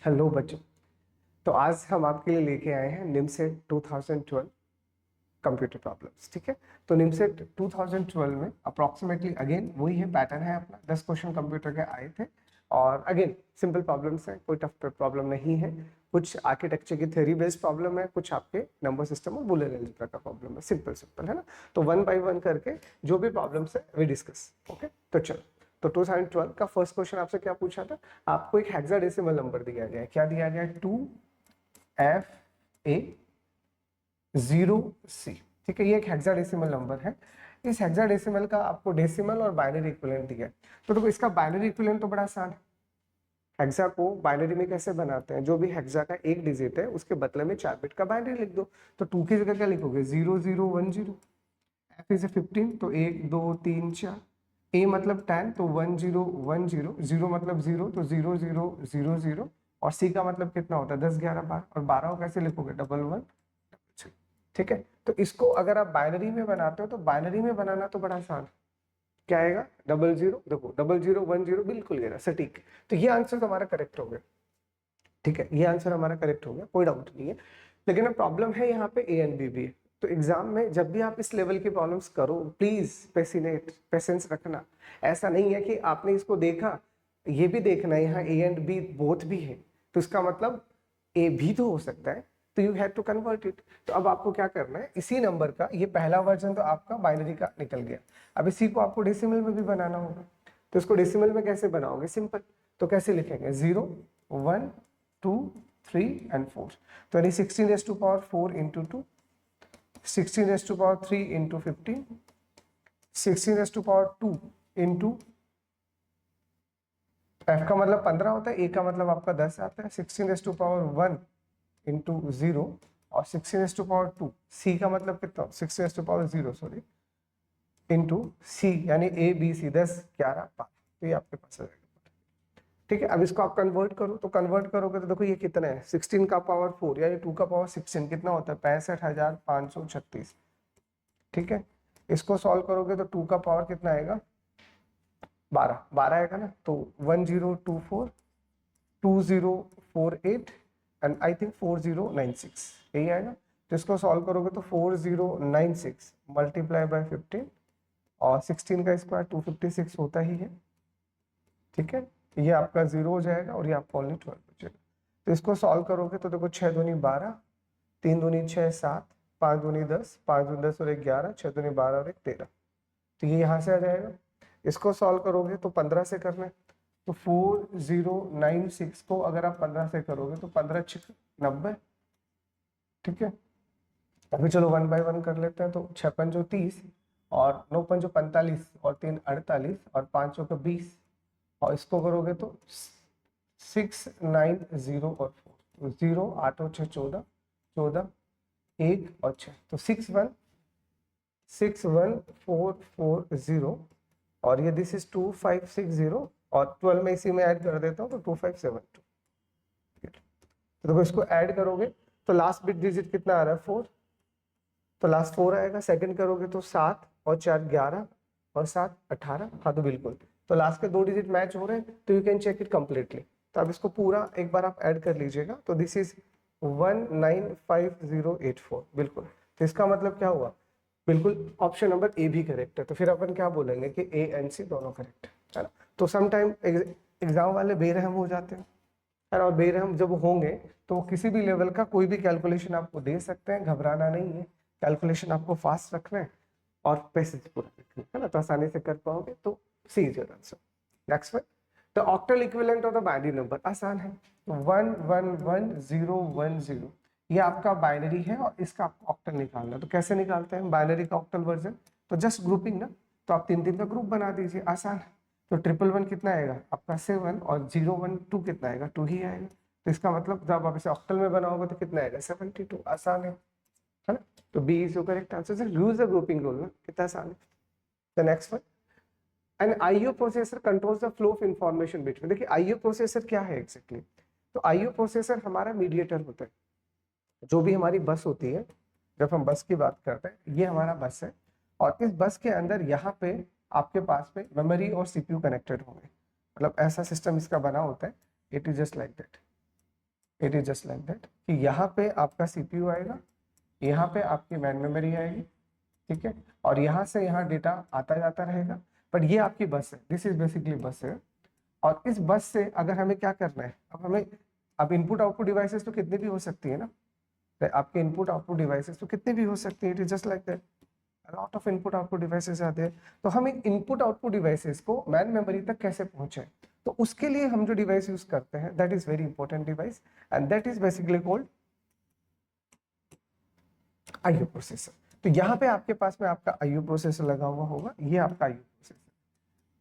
Hello बच्चों। तो आज हम आपके लिए लेके आए हैं निमसेट 2012 कंप्यूटर प्रॉब्लम्स। ठीक है, तो निमसेट 2012 में अप्रॉक्सीमेटली अगेन वही है, पैटर्न है अपना। 10 क्वेश्चन कंप्यूटर के आए थे और अगेन सिंपल प्रॉब्लम्स हैं, कोई टफ प्रॉब्लम नहीं है। कुछ आर्किटेक्चर की थ्योरी बेस्ड प्रॉब्लम है, कुछ आपके नंबर सिस्टम और बूलियन अलजेब्रा का प्रॉब्लम है। सिंपल सिंपल है ना। तो वन बाय वन करके जो भी प्रॉब्लम्स है वी डिस्कस। ओके, तो चलो। तो 2012 का फर्स्ट क्वेश्चन आपसे क्या पूछा था? आपको एक हेक्साडेसिमल नंबर दिया गया है। क्या दिया गया है? 2FA0C। ठीक है, ये एक हेक्साडेसिमल नंबर है। इस हेक्साडेसिमल का आपको डेसिमल और बाइनरी इक्विवेलेंट दिया है। तो देखो, इसका बाइनरी इक्विवेलेंट तो बड़ा आसान है। हेक्सा को बाइनरी में कैसे बनाते हैं? जो भी हेक्सा का एक डिजिट है उसके बदले में 4 बिट का बाइनरी लिख दो। तो 2 की जगह क्या लिखोगे? 0010। F इज 15, तो 1 2 3 4। A मतलब 10, तो 1010। 0 मतलब 0, तो 0000। और C का मतलब कितना होता है? 10 11 12। और 12 को कैसे लिखोगे? 11 ठीक है। तो इसको अगर आप बाइनरी में बनाते हो तो बाइनरी में बनाना तो बड़ा आसान है। क्या आएगा? 00। देखो, 0010 बिल्कुल गिरा सटीक। तो ये आंसर तो हमारा करेक्ट हो गया। ठीक है, ये आंसर हमारा करेक्ट हो गया, कोई डाउट नहीं है। लेकिन अब प्रॉब्लम है यहाँ पे ए एंड बी भी है। तो एग्जाम में जब भी आप इस लेवल की प्रॉब्लम्स करो, प्लीज पेशेंस रखना। ऐसा नहीं है कि आपने इसको देखा, ये भी देखना है यहाँ ए एंड बी बोथ भी है, तो इसका मतलब ए भी तो हो सकता है। तो you have to convert it. तो अब आपको क्या करना है? इसी नंबर का ये पहला वर्जन तो आपका बाइनरी का निकल गया। अब इसी को आपको डेसिमल में भी बनाना होगा। तो इसको डेसिमल में कैसे बनाओगे? सिंपल। तो कैसे लिखेंगे? 0 1 2 3 एंड 4। तो यानी 16⁻4 इंटू 2, 16⁻3 इंटू 15, 16⁻2 इंटू एफ का मतलब 15 होता है, ए का मतलब आपका 10 आता है। 16⁻1 इंटू 0 और 16⁻2 सी का मतलब कितना? 16⁻0 सॉरी इंटू सी, यानी ए बी सी 10 11 5। तो ये आपके पास आ जाएगा। ठीक है, अब इसको आप कन्वर्ट करो। तो कन्वर्ट करोगे तो देखो ये कितना है? 16 का पावर 4 यानी 2 का पावर 16 कितना होता है? 65,536। ठीक है, इसको सॉल्व करोगे तो 2 का पावर कितना आएगा? 12 12 आएगा ना। तो 1024 2048 एंड आई थिंक 4096 यही आएगा। तो इसको सॉल्व करोगे तो 4096 मल्टीप्लाई बाय 15 और 16 का स्क्वायर 256 होता ही है। ठीक है, ये आपका 0 हो जाएगा और ये आपका ओनली 12 बचेगा। तो इसको सॉल्व करोगे तो देखो 6 दूनी 12, 3 दूनी 6 7, 5 दूनी 10, 5 दूनी 10 और 1 11, 6 दूनी 12 और 1 13। तो ये यहाँ से आ जाएगा। इसको सॉल्व करोगे तो 15 से करना है। तो 4096 को अगर आप 15 से करोगे तो 15 6 90। ठीक है, अभी चलो 1 बाय 1 कर लेते हैं। तो 6 पंजो 30 और 9 पंजो 45 और 3 48 और 5 चौके 20। और इसको करोगे तो 690 और 4, 0 8 और 6 14 14 1 और 6, तो 6161440। और ये दिस इज 2560 और 12 में इसी में ऐड कर देता हूँ तो 2572। तो देखो इसको ऐड करोगे तो लास्ट बिट डिजिट कितना आ रहा है? 4। तो लास्ट 4 आएगा। सेकंड करोगे तो 7 और 4 11 और 7 18। हाँ तो बिल्कुल, तो लास्ट के 2 डिजिट मैच हो रहे हैं, तो you can check it completely. तो अब इसको पूरा एक बार आप ऐड कर लीजिएगा। तो दिस इज 195084 बिल्कुल। तो इसका मतलब क्या हुआ? बिल्कुल ऑप्शन नंबर ए भी करेक्ट है। तो फिर अपन क्या बोलेंगे कि ए एंड सी दोनों करेक्ट है ना। तो समटाइम एग्जाम वाले बेरहम हो जाते हैं है, और बेरहम जब होंगे तो वो किसी भी लेवल का कोई भी कैलकुलेशन आपको दे सकते हैं। घबराना नहीं है, कैलकुलेशन आपको फास्ट रखना है और पैसेज पूरा रखना है ना, तो आसानी से कर पाओगे। तो C is your answer. Next one, the octal equivalent of the binary number. आसान है, 111010। ये आपका बाइनरी है और इसका आपको ऑक्टल निकालना है। तो कैसे निकालते हैं बाइनरी का ऑक्टल वर्जन? तो जस्ट ग्रुपिंग ना। तो आप 3 3 का ग्रुप बना दीजिए, आसान है। तो 111 कितना आएगा आपका? 7 और 012 कितना आएगा? 2 ही आएगा। तो इसका मतलब जब आप इसे ऑक्टल में बनाओगे तो कितना आएगा? 72। आसान है ना। तो B is your correct answer. Sir use the grouping rule ना, कितना आसान है। The next one, an IO processor controls the flow of information between. देखिए आईओ प्रोसेसर क्या है एग्जैक्टली? तो आईओ प्रोसेसर हमारा मीडिएटर होता है। जो भी हमारी बस होती है, जब हम बस की बात करते हैं, ये हमारा बस है और इस बस के अंदर यहाँ पे आपके पास में मेमोरी और सीपीयू कनेक्टेड होंगे। मतलब ऐसा सिस्टम इसका बना होता है। It is just like that. It is just like that कि यहाँ पे आपका सीपीयू आएगा, यहाँ पे आपकी मैन मेमोरी आएगी, ठीक है, और यहाँ से यहाँ डेटा आता जाता रहेगा। बट ये आपकी बस है, दिस इज बेसिकली बस है। और इस बस से अगर हमें क्या करना है, अब हमें, अब इनपुट आउटपुट डिवाइसेस तो कितनी भी हो सकती है ना, तो आपके इनपुट आउटपुट डिवाइसेस तो कितनी भी हो सकती है, it is just like that, lot of input output devices आते हैं। तो हम इन इनपुट आउटपुट डिवाइसेस को मैन मेमोरी तक कैसे पहुंचे, तो उसके लिए हम जो डिवाइस यूज करते हैं that is very important device, and that is basically called IO processor. तो यहाँ पे आपके पास में आपका आईओ प्रोसेसर लगा हुआ होगा, ये आपका आईओ प्रोसेसर,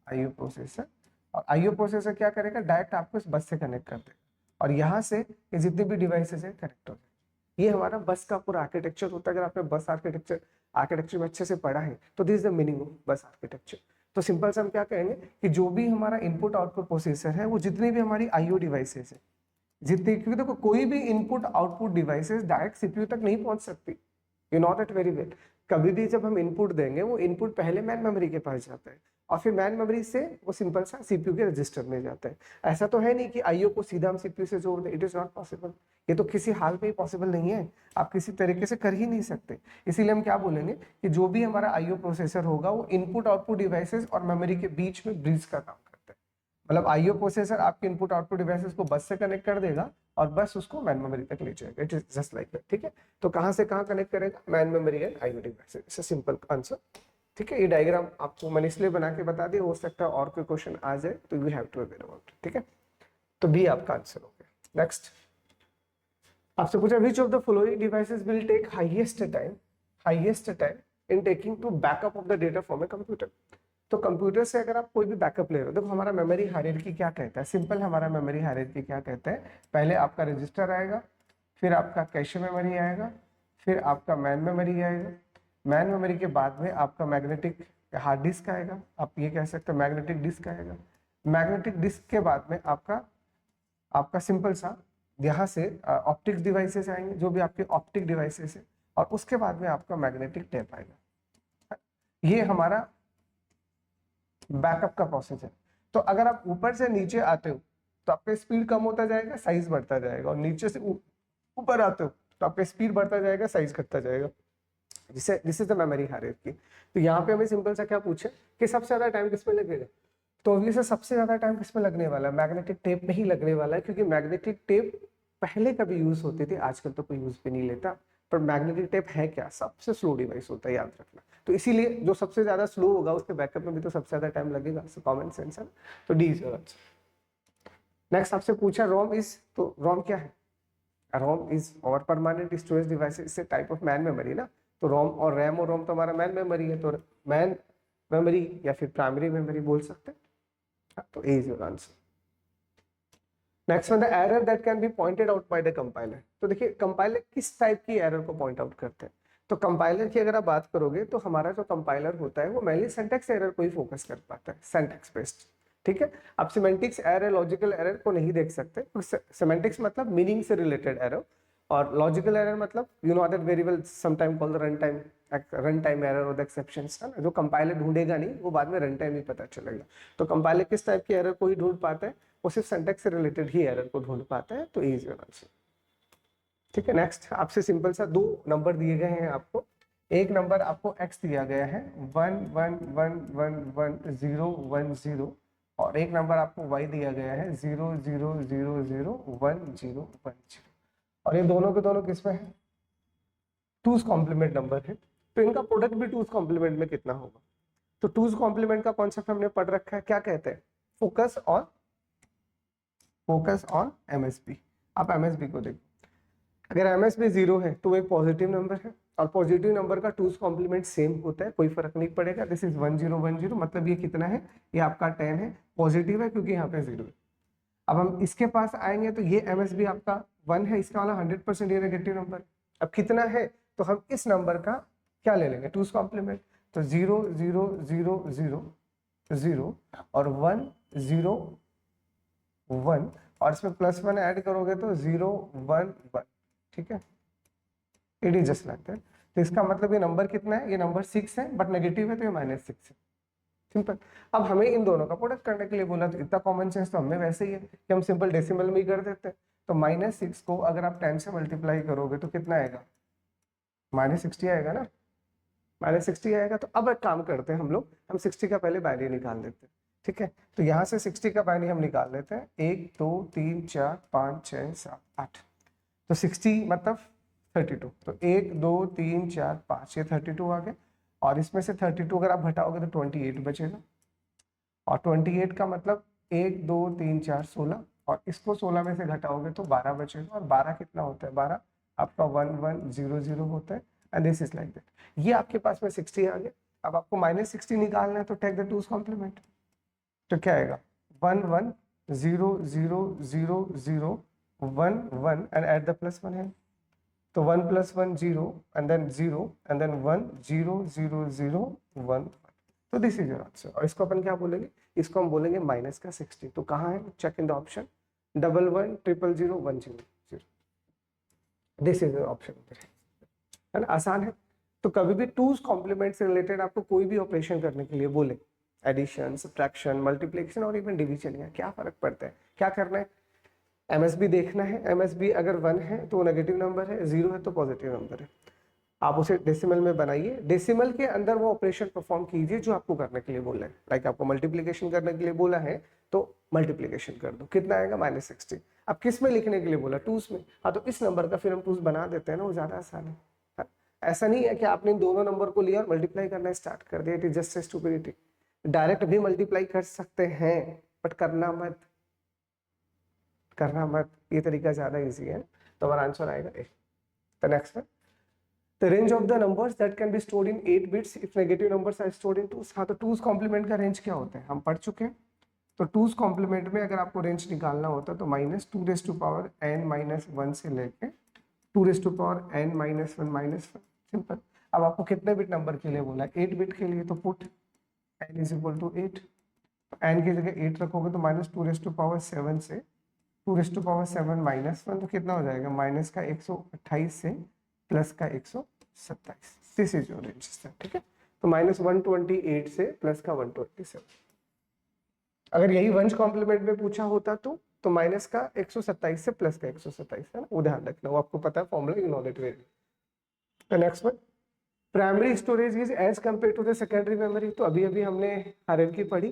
आईओ प्रोसेसर। और आईओ प्रोसेसर क्या करेगा, डायरेक्ट आपको इस बस से कनेक्ट कर देगा, और यहाँ से ये जितने भी डिवाइसेस है कनेक्ट हो जाए। ये हमारा बस का पूरा आर्किटेक्चर होता है। अगर आपने बस आर्किटेक्चर में अच्छे से पढ़ा है तो this is the meaning of बस आर्किटेक्चर। तो सिंपल से हम क्या कहेंगे कि जो भी हमारा इनपुट आउटपुट प्रोसेसर है, वो जितनी भी हमारी आईओ डिवाइसेस है, जितनी, क्योंकि देखो कोई भी input output devices direct CPU तक नहीं पहुंच सकती, you know that very well. कभी भी जब हम इनपुट देंगे, वो इनपुट पहले मैन मेमोरी के पास जाता है, और फिर मैन मेमोरी से वो सिंपल सा सीपीयू के रजिस्टर में जाता है। ऐसा तो है नहीं कि आईओ को सीधा हम सीपीयू से जोड़ दें, इट इज नॉट पॉसिबल। ये तो किसी हाल में ही पॉसिबल नहीं है, आप किसी तरीके से कर ही नहीं सकते। इसीलिए हम क्या बोलेंगे कि जो भी हमारा आईओ प्रोसेसर होगा, वो इनपुट आउटपुट डिवाइसेस और मेमोरी के बीच में ब्रिज का काम करता है। मतलब आईओ प्रोसेसर आपके इनपुट आउटपुट डिवाइसेस को बस से कनेक्ट कर देगा, और बस उसको मैन मेमोरी तक ले जाएगा। It is just like that, ठीक है। तो कहां से कहां कनेक्ट करेगा, man memory and IO devices. It's a simple answer, ठीक है। ये डायग्राम आपको मैंने इसलिए बना के बता दिया, हो सकता है और कोई क्वेश्चन आ जाए, तो you have to aware about, ठीक है। तो बी आपका आंसर हो गया। नेक्स्ट आपसे पूछा which of the following devices will take highest time in taking to backup of the data from a computer. तो कंप्यूटर से अगर आप कोई भी बैकअप ले रहे हो, देखो हमारा मेमोरी हायरार्की क्या कहता है, सिंपल हमारा मेमोरी हायरार्की क्या कहता है, पहले आपका रजिस्टर आएगा, फिर आपका कैश मेमोरी आएगा, फिर आपका मैन मेमोरी आएगा, मैन मेमोरी के बाद में आपका मैग्नेटिक हार्ड डिस्क आएगा, आप ये कह सकते हो मैग्नेटिक डिस्क आएगा, मैग्नेटिक डिस्क के बाद में आपका सिंपल सा यहाँ से ऑप्टिक्स डिवाइसेस आएंगे, जो भी आपके ऑप्टिक डिवाइसेस है, और उसके बाद में आपका मैग्नेटिक टेप आएगा। ये हमारा बैकअप का प्रोसेस है। तो अगर आप ऊपर से नीचे आते हो तो आपका स्पीड कम होता जाएगा, साइज बढ़ता जाएगा, और नीचे से ऊपर आते हो तो आपका स्पीड बढ़ता जाएगा, साइज घटता जाएगा। This is the memory hierarchy. तो यहाँ पे हमें सिंपल सा क्या पूछे कि सबसे ज्यादा टाइम किस में लगेगा, तो ऑब्वियसली सबसे ज्यादा टाइम किस में लगने वाला है, मैग्नेटिक टेप में ही लगने वाला है, क्योंकि मैग्नेटिक टेप पहले कभी यूज होती थी, आजकल तो कोई यूज भी नहीं लेता। पर मैग्नेटिक टेप है क्या, सबसे स्लो डिवाइस होता है, याद रखना। तो इसीलिए जो सबसे ज्यादा स्लो होगा उसके बैकअप में भी तो सबसे ज्यादा टाइम लगेगा, सो कॉमन सेंस है। तो D is your answer. Next आपसे पूछा रोम इज, तो रोम क्या है, रोम इज और परमानेंट स्टोरेज डिवाइस, इससे टाइप ऑफ मैन मेमोरी ना। तो रोम और रैम और रोम तो हमारा मैन मेमोरी है, तो मैन मेमोरी या फिर प्राइमरी मेमोरी बोल सकते हैं। तो A is your answer. Next one, the error that can be pointed out by the compiler. तो देखिए कंपाइलर किस टाइप की एरर को पॉइंट आउट करते हैं। तो कंपाइलर की अगर आप बात करोगे तो हमारा जो कंपाइलर होता है वो मेनली सिंटैक्स एरर को ही फोकस कर पाता है, सिंटैक्स बेस्ड, ठीक है। आप सिमेंटिक्स एरर, लॉजिकल एरर को नहीं देख सकते। सिमेंटिक्स मतलब मीनिंग से रिलेटेड एरर, और लॉजिकल एरर मतलब you know that variable sometime called the run time error और द एक्सेप्शंस, है ना। जो कंपाइलर ढूंढेगा नहीं, वो बाद में रन टाइम ही पता चलेगा। तो कंपाइलर किस टाइप की एरर को ही ढूंढ पाता है, वो सिर्फ सिंटैक्स से रिलेटेड ही एरर को ढूंढ पाता है। तो इज योर आंसर, ठीक है। नेक्स्ट आपसे सिंपल सा दो नंबर दिए गए हैं आपको। एक नंबर आपको x दिया गया है 111111010, और एक नंबर आपको y दिया गया है 000011010, और ये दोनों के दोनों किस में है, टूज कॉम्प्लीमेंट नंबर है। तो इनका प्रोडक्ट भी टूज कॉम्प्लीमेंट में कितना होगा। तो टूज कॉम्प्लीमेंट का कॉन्सेप्ट हमने पढ़ रखा है, क्या कहते हैं, फोकस ऑन एमएसबी। आप एमएसबी को देखो, अगर एमएसबी 0 है तो वो एक पॉजिटिव नंबर है, और पॉजिटिव नंबर का टूज कॉम्प्लीमेंट सेम होता है, कोई फर्क नहीं पड़ेगा। दिस इज 1010, मतलब ये कितना है, ये आपका 10 है, पॉजिटिव है क्योंकि यहाँ पे 0 है। अब हम इसके पास आएंगे तो ये एमएसबी आपका 1 है, इसका वाला 100% ये नेगेटिव नंबर। अब कितना है, तो हम इस नंबर का क्या ले लेंगे, टूज कॉम्प्लीमेंट। तो 0 0 0 0 0 और 1 0 1, और इसमें +1 ऐड करोगे तो 0 1 1, ठीक है। It is just like that. तो इसका मतलब ये नंबर कितना है, ये नंबर 6 है, बट नेगेटिव है तो ये -6 है, सिंपल। अब हमें इन दोनों का प्रोडक्ट करने के लिए बोला, तो इतना कॉमन सेंस तो हमें वैसे ही है कि हम सिंपल डेसिमल में ही कर देते हैं। तो -6 को अगर आप 10 से मल्टीप्लाई करोगे तो कितना आएगा, -60 आएगा ना, -60 आएगा। तो अब एक काम करते हैं हम लोग, हम 60 का पहले बाइनरी निकाल लेते हैं, ठीक है। तो यहाँ से 60 का बाइनरी हम निकाल लेते हैं, 1 2 3 4 5 6 7 8, तो 60 मतलब 32, तो 1 2 3 4 5 ये 32 आ गया, और इसमें से 32 अगर आप घटाओगे तो 28 बचेगा, और 28 का मतलब 1 2 3 4 16, और इसको 16 में से घटाओगे तो 12 बचेगा, और 12 कितना होता है, 12 आपका 1 1 0 0 होता है, and this is like that. ये आपके पास में 60 आ गया। अब आपको -60 निकालना है, तो टेक द टूज कॉम्प्लीमेंट, तो क्या आएगा 1 1 0 0 0 0 1 1 एंड एट द +1 है, तो 1 + 1 0 एंड देन 0 एंड देन 1 0 0 0 1, तो दिस इज योर आंसर। और इसको अपन क्या बोलेंगे, इसको हम बोलेंगे माइनस का 60। तो कहाँ है, check in the option 1 1 0 0 1 0 0, this is your option, है ना, आसान है। तो कभी भी टूज कॉम्प्लीमेंट से रिलेटेड आपको कोई भी ऑपरेशन करने के लिए बोले, एडिशन, सब्ट्रैक्शन, मल्टीप्लिकेशन और इवन डिवीजन, या क्या फर्क पड़ता है, क्या करना है, एमएसबी देखना है। एमएसबी अगर 1 है तो नेगेटिव नंबर है, 0 है तो पॉजिटिव नंबर है, आप उसे डेसिमल में बनाइए, डेसिमल के अंदर वो ऑपरेशन परफॉर्म कीजिए जो आपको करने के लिए बोला है। लाइक आपको मल्टीप्लिकेशन करने के लिए बोला है तो मल्टीप्लिकेशन कर दो, कितना आएगा -60। अब किस में लिखने के लिए बोला, टूज में, हाँ तो इस नंबर का फिर हम टूज बना देते हैं ना, वो ज्यादा आसान है। ऐसा नहीं है कि आपने दोनों नंबर को लिया और मल्टीप्लाई करना स्टार्ट कर दिया, it is just stupidity. Direct भी मल्टीप्लाई कर सकते हैं बट करना मत, ये तरीका ज्यादा इजी है। तो हमारा आंसर आएगा A. The next one, the range of the numbers that can be stored in 8 bits if negative numbers are stored in 2s। हाँ तो 2s कॉम्प्लीमेंट का रेंज क्या होता है हम पढ़ चुके हैं। तो 2s कॉम्प्लीमेंट में अगर आपको रेंज निकालना होता है तो -2n-1 से लेके 2n-1 -1, सिंपल। अब आपको कितने बिट नंबर के लिए बोला है, 8 बिट के लिए, तो पुट n = 8, n की जगह 8 रखोगे तो -2n-7 से 2n-7 -1, तो कितना हो जाएगा, माइनस का 128 से प्लस का 127, दिस इज योर रेंज, ठीक है। तो -128 से प्लस का 127। अगर यही वंश कॉम्प्लीमेंट में पूछा होता तो माइनस का 127 से प्लस का 127, है ना, वो ध्यान रखना, वो आपको पता है formula, you know that very. The next one, primary storage is as compare to the secondary memory. तो अभी अभी हमने हायरार्की पढ़ी,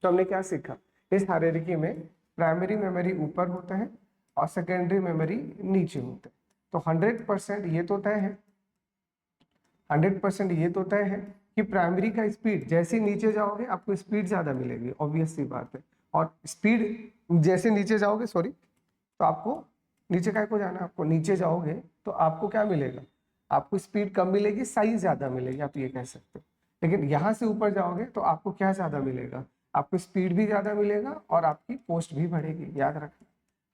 तो हमने क्या सीखा, इस हायरार्की में प्राइमरी मेमोरी ऊपर होता है और सेकेंडरी मेमोरी नीचे होता है। तो 100% ये तो तय है, 100% ये तो तय है कि प्राइमरी का स्पीड जैसे नीचे जाओगे आपको स्पीड ज्यादा मिलेगी, ऑब्वियस सी बात है। और स्पीड जैसे नीचे जाओगे, सॉरी, तो आपको नीचे काय को जाना है, आपको नीचे जाओगे तो आपको क्या मिलेगा, आपको स्पीड कम मिलेगी, साइज ज्यादा मिलेगी, आप ये कह सकते हो। लेकिन यहाँ से ऊपर जाओगे तो आपको क्या ज्यादा मिलेगा, आपको स्पीड भी ज्यादा मिलेगा और आपकी पोस्ट भी बढ़ेगी, याद रखना।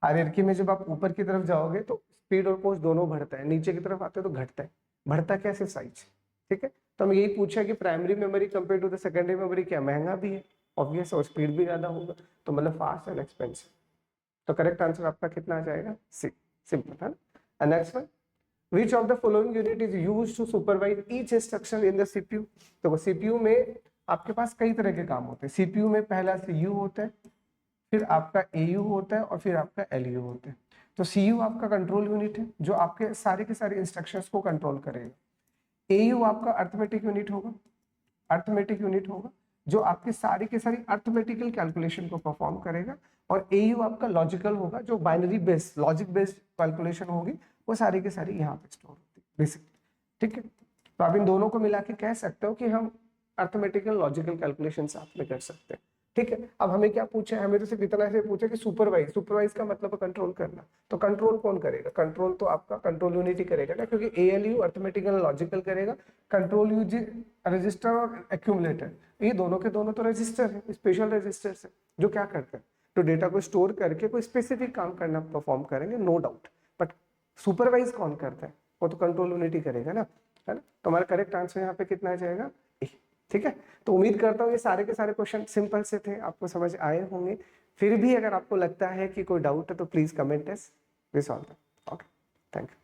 हायरार्की में जब आप ऊपर की तरफ जाओगे तो स्पीड और पोस्ट दोनों बढ़ता है, नीचे की तरफ आते हो तो घटता है। बढ़ता कैसे, साइज, ठीक है। तो हम यही पूछा कि primary memory compare to the secondary memory क्या महंगा भी है, ऑब्वियस, और स्पीड भी ज्यादा होगा, तो मतलब फास्ट एंड एक्सपेंसिव। तो करेक्ट आंसर आपका कितना आ जाएगा, सी, सिंपल है ना। Next one, which of the following unit is used to supervise each instruction in the CPU। तो CPU में आपके पास कई तरह के काम होते हैं। CPU में पहला CU होता है, फिर आपका AU होता है और फिर आपका LU होता है। तो CU आपका कंट्रोल यूनिट है जो आपके सारे के सारे इंस्ट्रक्शंस को कंट्रोल करेगा। AU आपका अर्थमेटिक यूनिट होगा, जो आपके सारी के सारी अर्थमेटिकल कैलकुलेशन को परफॉर्म करेगा। और AU आपका लॉजिकल होगा, जो binary based, logic based calculation होगी वो सारी के सारी यहाँ पे स्टोर होती है बेसिकली, ठीक है। तो आप इन दोनों को मिला के कह सकते हो कि हम अर्थमेटिकल लॉजिकल कैलकुलेशन साथ में कर सकते हैं, ठीक है। अब हमें क्या पूछा है, हमें तो सिर्फ इतना से पूछा कि सुपरवाइज का मतलब कंट्रोल करना। तो कंट्रोल कौन करेगा, कंट्रोल तो आपका कंट्रोल यूनिट ही करेगा ना, क्योंकि ALU अर्थमेटिकल लॉजिकल करेगा, कंट्रोल रजिस्टर और एक्यूमुलेटर, ये दोनों के दोनों तो रजिस्टर है, स्पेशल रजिस्टर है जो क्या करते हैं, तो डेटा को स्टोर करके कोई स्पेसिफिक काम करना परफॉर्म करेंगे, नो डाउट। बट सुपरवाइज कौन करता है, वो तो कंट्रोल यूनिट ही करेगा ना, है ना। तो हमारा करेक्ट आंसर यहाँ पे कितना आ जाएगा, ठीक है। तो उम्मीद करता हूँ ये सारे के सारे क्वेश्चन सिंपल से थे, आपको समझ आए होंगे। फिर भी अगर आपको लगता है कि कोई डाउट है तो please comment us, this all. Okay, thank you.